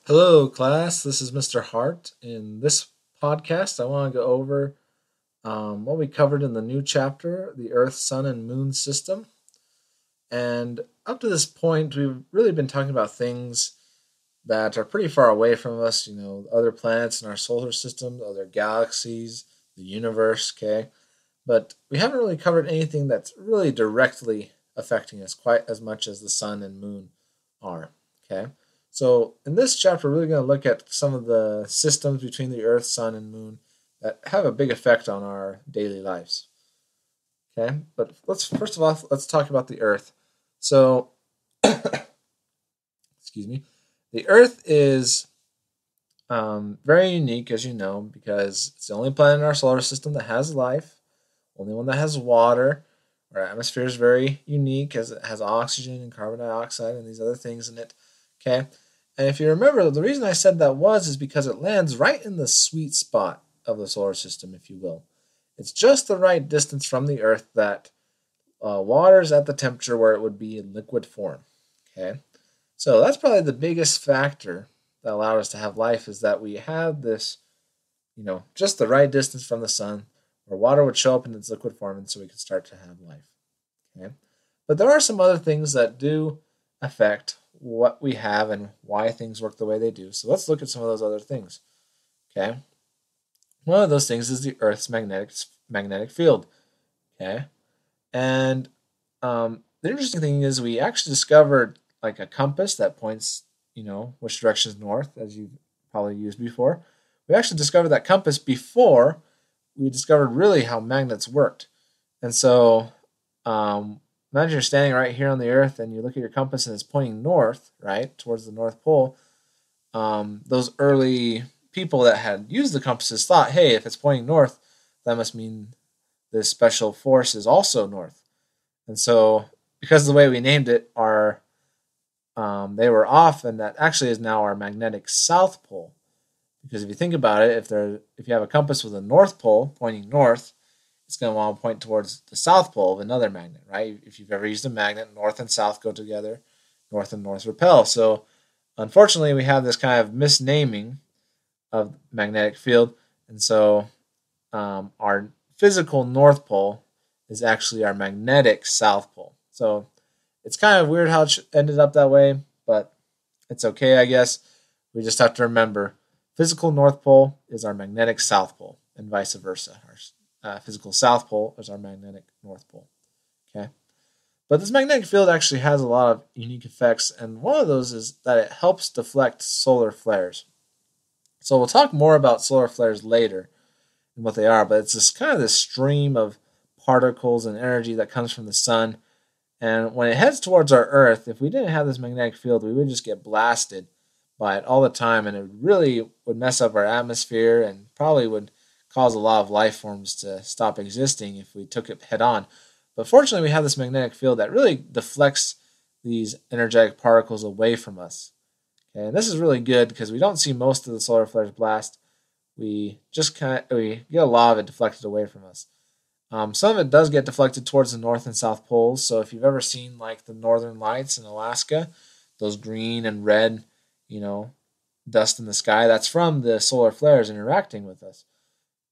Hello, class. This is Mr. Hart. In this podcast, I want to go over what we covered in the new chapter, the Earth, Sun, and Moon system. And up to this point, we've really been talking about things that are pretty far away from us, other planets in our solar system, other galaxies, the universe, okay? But we haven't really covered anything that's really directly affecting us quite as much as the sun and moon are, okay? So in this chapter, we're really going to look at some of the systems between the Earth, Sun, and Moon that have a big effect on our daily lives. Okay, but let's first of all let's talk about the Earth. So, excuse me, the Earth is very unique, as you know, because it's the only planet in our solar system that has life, only one that has water. Our atmosphere is very unique as it has oxygen and carbon dioxide and these other things in it. Okay. And if you remember, the reason I said that is because it lands right in the sweet spot of the solar system, if you will. It's just the right distance from the Earth that water is at the temperature where it would be in liquid form. Okay. So that's probably the biggest factor that allowed us to have life is that we have this, just the right distance from the sun where water would show up in its liquid form and so we could start to have life. Okay. But there are some other things that do affect what we have and why things work the way they do. So let's look at some of those other things. Okay. One of those things is the Earth's magnetic field. Okay. And the interesting thing is we actually discovered like a compass that points, which direction is north, as you've probably used before. We actually discovered that compass before we discovered really how magnets worked. And so imagine you're standing right here on the Earth and you look at your compass and it's pointing north, right, towards the North Pole. Those early people that had used the compasses thought, hey, if it's pointing north, that must mean this special force is also north. And so, because of the way we named it, they were off, and that actually is now our magnetic south pole. Because if you think about it, if you have a compass with a north pole pointing north, it's going to want to point towards the south pole of another magnet, right? If you've ever used a magnet, north and south go together, north and north repel. So, unfortunately, we have this kind of misnaming of magnetic field, and so our physical north pole is actually our magnetic south pole. So it's kind of weird how it ended up that way, but it's okay, I guess. We just have to remember physical north pole is our magnetic south pole, and vice versa. Our physical south pole is our magnetic north pole. Okay. But this magnetic field actually has a lot of unique effects, and one of those is that it helps deflect solar flares. So we'll talk more about solar flares later and what they are, but it's this stream of particles and energy that comes from the sun. And when it heads towards our Earth, if we didn't have this magnetic field, we would just get blasted by it all the time, and it really would mess up our atmosphere and probably would cause a lot of life forms to stop existing if we took it head on. But fortunately, we have this magnetic field that really deflects these energetic particles away from us. Okay, and this is really good because we don't see most of the solar flares blast. We we get a lot of it deflected away from us. Some of it does get deflected towards the north and south poles. So if you've ever seen like the northern lights in Alaska, those green and red, you know, dust in the sky, that's from the solar flares interacting with us.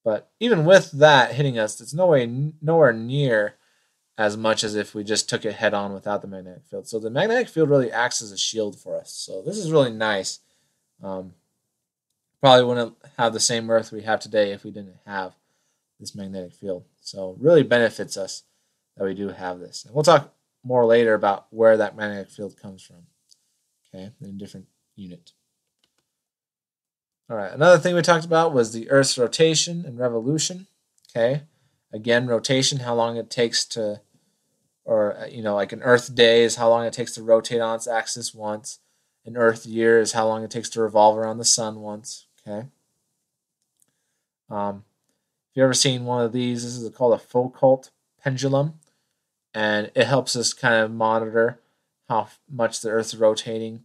But even with that hitting us, it's nowhere near as much as if we just took it head on without the magnetic field. So the magnetic field really acts as a shield for us. So this is really nice. Um, Probably wouldn't have the same Earth we have today if we didn't have this magnetic field. So it really benefits us that we do have this. And we'll talk more later about where that magnetic field comes from. Okay, in a different unit. All right, another thing we talked about was the Earth's rotation and revolution. Okay, again, rotation, how long it takes to, or like an Earth day is how long it takes to rotate on its axis once. An Earth year is how long it takes to revolve around the sun once. Okay. If you've ever seen one of these, this is called a Foucault pendulum, and it helps us kind of monitor how much the Earth's rotating.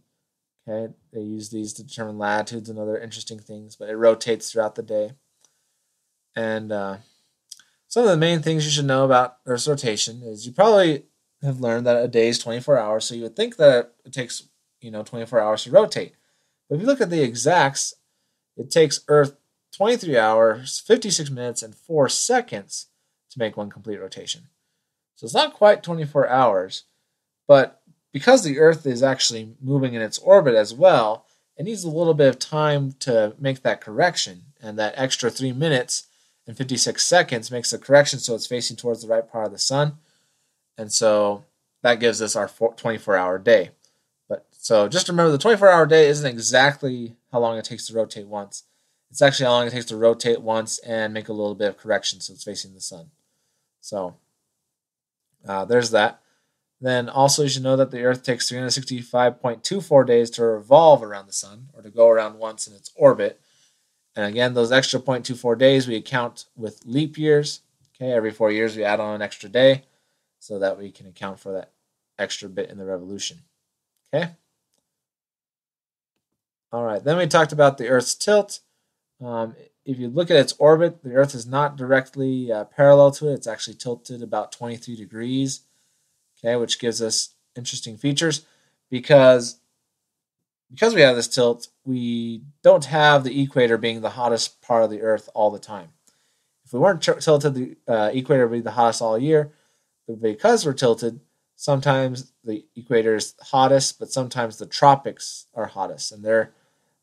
Okay, they use these to determine latitudes and other interesting things, but it rotates throughout the day. And some of the main things you should know about Earth's rotation is you probably have learned that a day is 24 hours, so you would think that it takes 24 hours to rotate. But if you look at the exacts, it takes Earth 23 hours, 56 minutes, and 4 seconds to make one complete rotation. So it's not quite 24 hours, but because the Earth is actually moving in its orbit as well, it needs a little bit of time to make that correction. And that extra 3 minutes and 56 seconds makes the correction so it's facing towards the right part of the sun. And so that gives us our 24-hour day. But so just remember, the 24-hour day isn't exactly how long it takes to rotate once. It's actually how long it takes to rotate once and make a little bit of correction so it's facing the sun. So there's that. Then also you should know that the Earth takes 365.24 days to revolve around the sun, or to go around once in its orbit. And again, those extra 0.24 days we account with leap years. Okay, every 4 years we add on an extra day so that we can account for that extra bit in the revolution. Okay. All right, then we talked about the Earth's tilt. If you look at its orbit, the Earth is not directly parallel to it. It's actually tilted about 23 degrees, okay, which gives us interesting features because we have this tilt, we don't have the equator being the hottest part of the Earth all the time. If we weren't tilted, the equator would be the hottest all year. But because we're tilted, sometimes the equator is hottest, but sometimes the tropics are hottest. And they're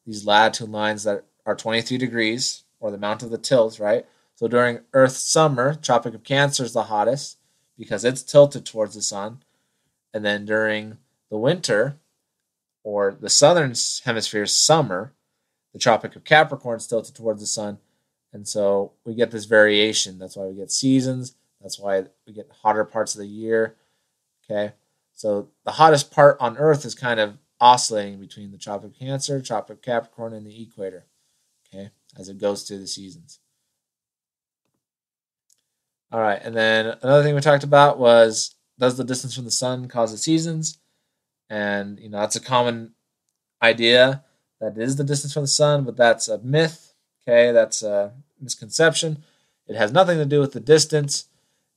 these latitude lines that are 23 degrees, or the amount of the tilt, right? So during Earth's summer, Tropic of Cancer is the hottest because it's tilted towards the sun. And then during the winter, or the southern hemisphere's summer, the Tropic of Capricorn is tilted towards the sun. And so we get this variation. That's why we get seasons. That's why we get hotter parts of the year. Okay. So the hottest part on Earth is kind of oscillating between the Tropic of Cancer, Tropic of Capricorn, and the equator. Okay. As it goes through the seasons. All right. And then another thing we talked about was, does the distance from the sun cause the seasons? And, that's a common idea that it is the distance from the sun, but that's a myth. Okay. That's a misconception. It has nothing to do with the distance.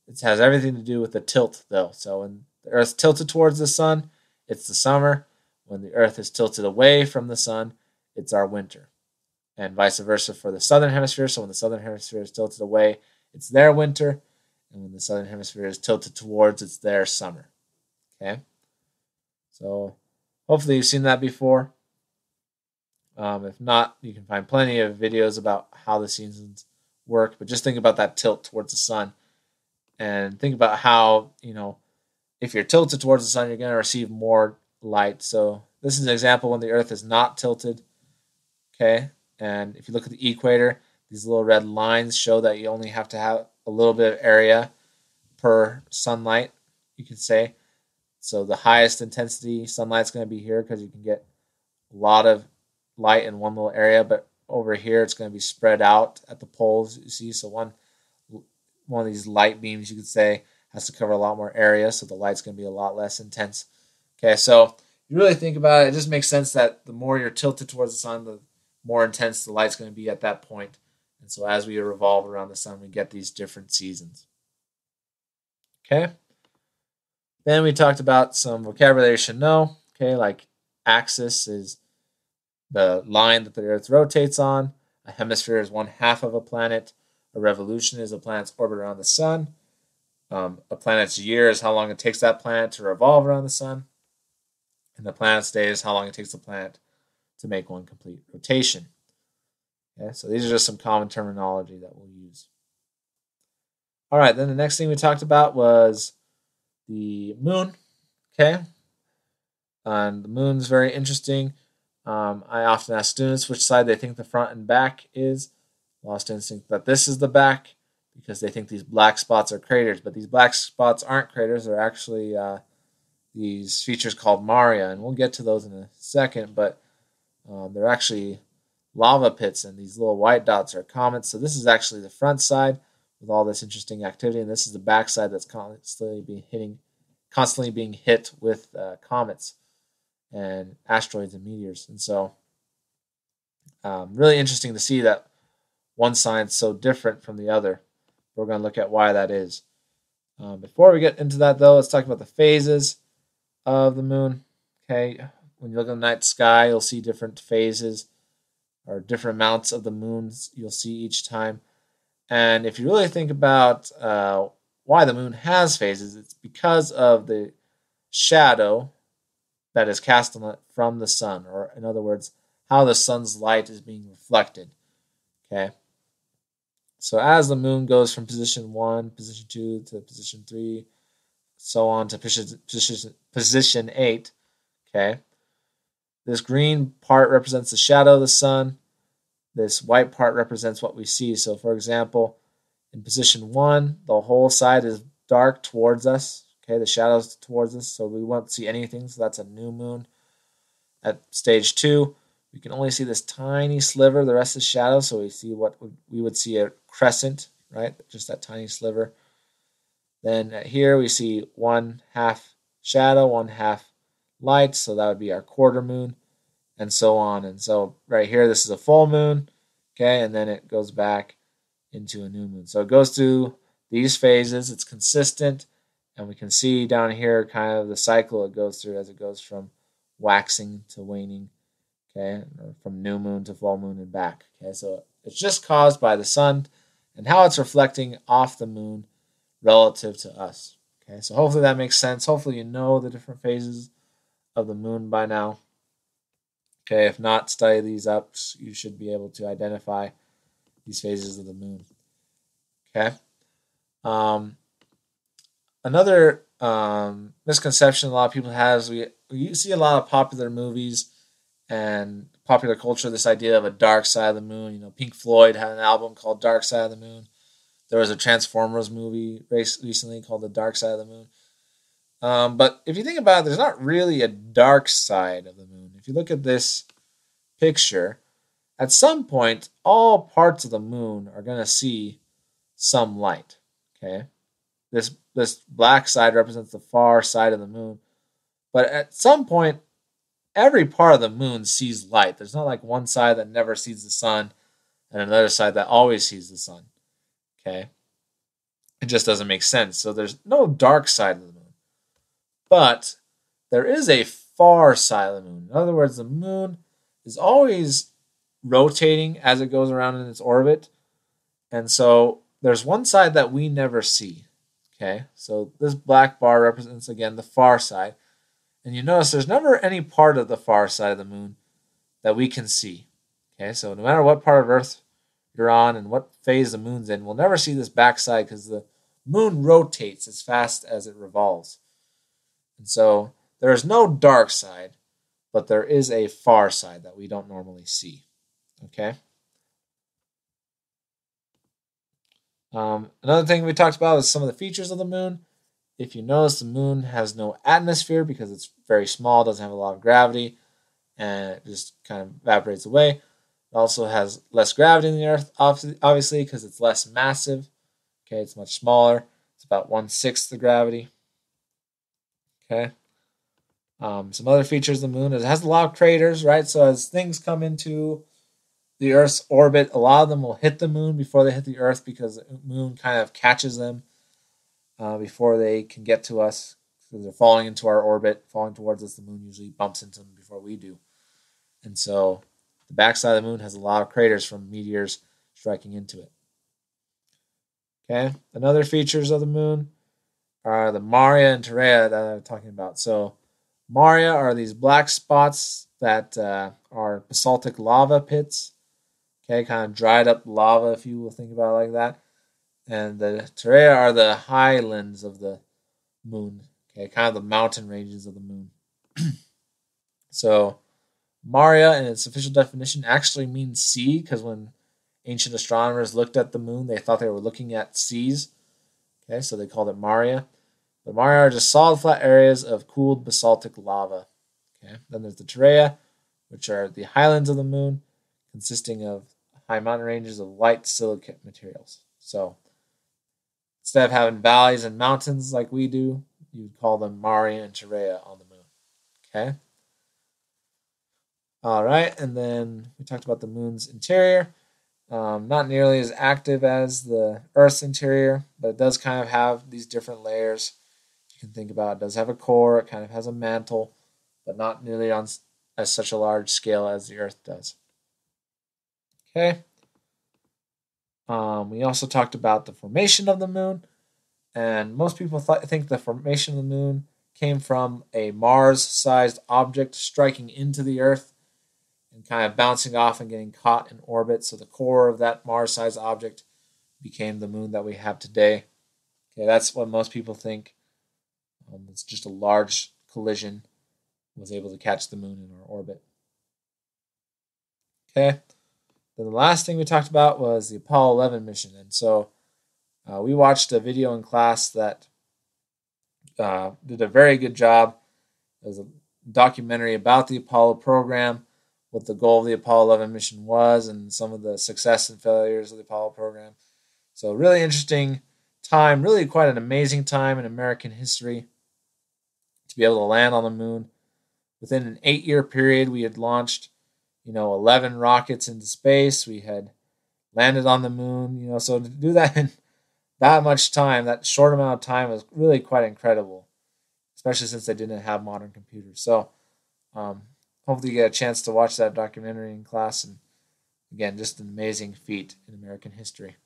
It has everything to do with the tilt, though. So when the Earth's tilted towards the sun, it's the summer. When the Earth is tilted away from the sun, it's our winter. And vice versa for the southern hemisphere. So when the southern hemisphere is tilted away, it's their winter. And when the southern hemisphere is tilted towards, it's their summer. Okay? So hopefully you've seen that before. If not, you can find plenty of videos about how the seasons work. But just think about that tilt towards the sun. And think about how, if you're tilted towards the sun, you're going to receive more light. So this is an example when the Earth is not tilted. Okay. And if you look at the equator, these little red lines show that you only have to have a little bit of area per sunlight, you could say. So the highest intensity sunlight's going to be here because you can get a lot of light in one little area. But over here, it's going to be spread out at the poles, you see. So one of these light beams, you could say, has to cover a lot more area, so the light's going to be a lot less intense. Okay, so you really think about it, it just makes sense that the more you're tilted towards the sun, the more intense the light's going to be at that point. And so as we revolve around the sun, we get these different seasons. Okay. Then we talked about some vocabulary you should know. Okay, like axis is the line that the Earth rotates on. A hemisphere is one half of a planet. A revolution is a planet's orbit around the sun. A planet's year is how long it takes that planet to revolve around the sun. And the planet's day is how long it takes the planet to make one complete rotation. Okay, so these are just some common terminology that we'll use. All right, then the next thing we talked about was the moon. Okay, and the moon's very interesting. I often ask students which side they think the front and back is. A lot of students think that this is the back because they think these black spots are craters, but these black spots aren't craters. They're actually these features called Maria, and we'll get to those in a second, but they're actually lava pits, and these little white dots are comets. So this is actually the front side with all this interesting activity, and this is the back side that's constantly being hit with comets and asteroids and meteors. And so really interesting to see that one side's so different from the other. We're going to look at why that is. Before we get into that, though, let's talk about the phases of the moon. Okay, when you look at the night sky, you'll see different phases or different amounts of the moons you'll see each time. And if you really think about why the moon has phases, it's because of the shadow that is cast on it from the sun, or in other words, how the sun's light is being reflected. Okay. So as the moon goes from position 1, position 2 to position 3, so on to position 8, okay, this green part represents the shadow of the sun. This white part represents what we see. So for example, in position 1, the whole side is dark towards us. Okay, the shadow's towards us, so we won't see anything. So that's a new moon. At stage 2, we can only see this tiny sliver. The rest is shadow, so we see what we would see a crescent, right? Just that tiny sliver. Then here we see 1/2 shadow, 1/2 light, so that would be our quarter moon, and so on. And so right here, this is a full moon, okay, and then it goes back into a new moon. So it goes through these phases. It's consistent, and we can see down here kind of the cycle it goes through as it goes from waxing to waning, okay, or from new moon to full moon and back. Okay, so it's just caused by the sun and how it's reflecting off the moon relative to us. Okay, so hopefully that makes sense. Hopefully you know the different phases of the moon by now. Okay, if not, study these up. You should be able to identify these phases of the moon. Okay. Another misconception a lot of people have is we see a lot of popular movies and popular culture this idea of a dark side of the moon. You know, Pink Floyd had an album called Dark Side of the Moon. There was a Transformers movie recently called The Dark Side of the Moon. But if you think about it, there's not really a dark side of the moon. If you look at this picture, at some point, all parts of the moon are going to see some light. Okay, this black side represents the far side of the moon, but at some point, every part of the moon sees light. There's not like one side that never sees the sun and another side that always sees the sun. Okay, it just doesn't make sense. So there's no dark side of the moon. But there is a far side of the moon. In other words, the moon is always rotating as it goes around in its orbit. And so there's one side that we never see. Okay, so this black bar represents, again, the far side. And you notice there's never any part of the far side of the moon that we can see. Okay, so no matter what part of Earth you're on and what phase the moon's in, we'll never see this back side because the moon rotates as fast as it revolves. And so there is no dark side, but there is a far side that we don't normally see. Okay. Another thing we talked about is some of the features of the moon. If you notice, the moon has no atmosphere because it's very small, doesn't have a lot of gravity, and it just kind of evaporates away. It also has less gravity than the Earth, obviously, because it's less massive. Okay, it's much smaller. It's about 1/6 the gravity. Okay. Some other features of the moon is it has a lot of craters, right? So as things come into the Earth's orbit, a lot of them will hit the moon before they hit the Earth because the moon kind of catches them before they can get to us. Because they're falling into our orbit, falling towards us. The moon usually bumps into them before we do. And so the backside of the moon has a lot of craters from meteors striking into it. Okay, another features of the moon are the Maria and Terrea that I'm talking about. So Maria are these black spots that are basaltic lava pits. Okay, kind of dried up lava, if you will think about it like that. And the Terrea are the highlands of the moon. Okay, kind of the mountain ranges of the moon. So Maria, in its official definition, actually means sea because when ancient astronomers looked at the moon, they thought they were looking at seas. Okay, so they called it Maria. The Maria are just solid flat areas of cooled basaltic lava. Okay, then there's the Terrea, which are the highlands of the moon, consisting of high mountain ranges of light silicate materials. So instead of having valleys and mountains like we do, you would call them Maria and Terrea on the moon. Okay. All right, and then we talked about the moon's interior. Not nearly as active as the Earth's interior, but it does kind of have these different layers. You can think about it does have a core, it kind of has a mantle, but not nearly as such a large scale as the Earth does. Okay. We also talked about the formation of the moon, and most people think the formation of the moon came from a Mars-sized object striking into the Earth and kind of bouncing off and getting caught in orbit. So the core of that Mars-sized object became the moon that we have today. Okay, that's what most people think. It's just a large collision was able to catch the moon in our orbit. Okay. Then the last thing we talked about was the Apollo 11 mission. And so we watched a video in class that did a very good job. It was a documentary about the Apollo program, what the goal of the Apollo 11 mission was, and some of the success and failures of the Apollo program. So really interesting time, really quite an amazing time in American history to be able to land on the moon. Within an 8-year period, we had launched, 11 rockets into space. We had landed on the moon, so to do that in that much time, that short amount of time, was really quite incredible, especially since they didn't have modern computers. So hopefully you get a chance to watch that documentary in class. And again, just an amazing feat in American history.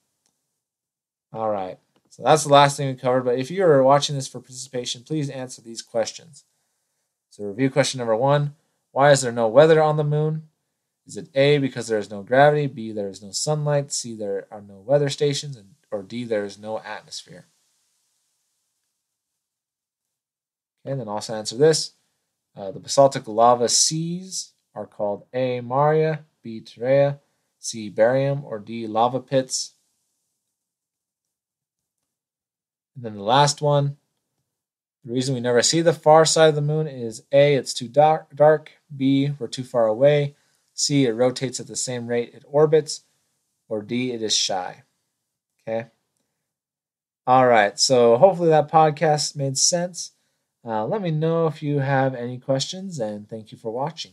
All right. So that's the last thing we covered. But if you are watching this for participation, please answer these questions. So review question number 1. Why is there no weather on the moon? Is it A, because there is no gravity, B, there is no sunlight, C, there are no weather stations, or D, there is no atmosphere? And then also answer this. The basaltic lava seas are called A, Maria, B, Terrea, C, barium, or D, lava pits. And then the last one. The reason we never see the far side of the moon is A, it's too dark, B, we're too far away, C, it rotates at the same rate it orbits, or D, it is shy. Okay? All right, so hopefully that podcast made sense. Let me know if you have any questions, and thank you for watching.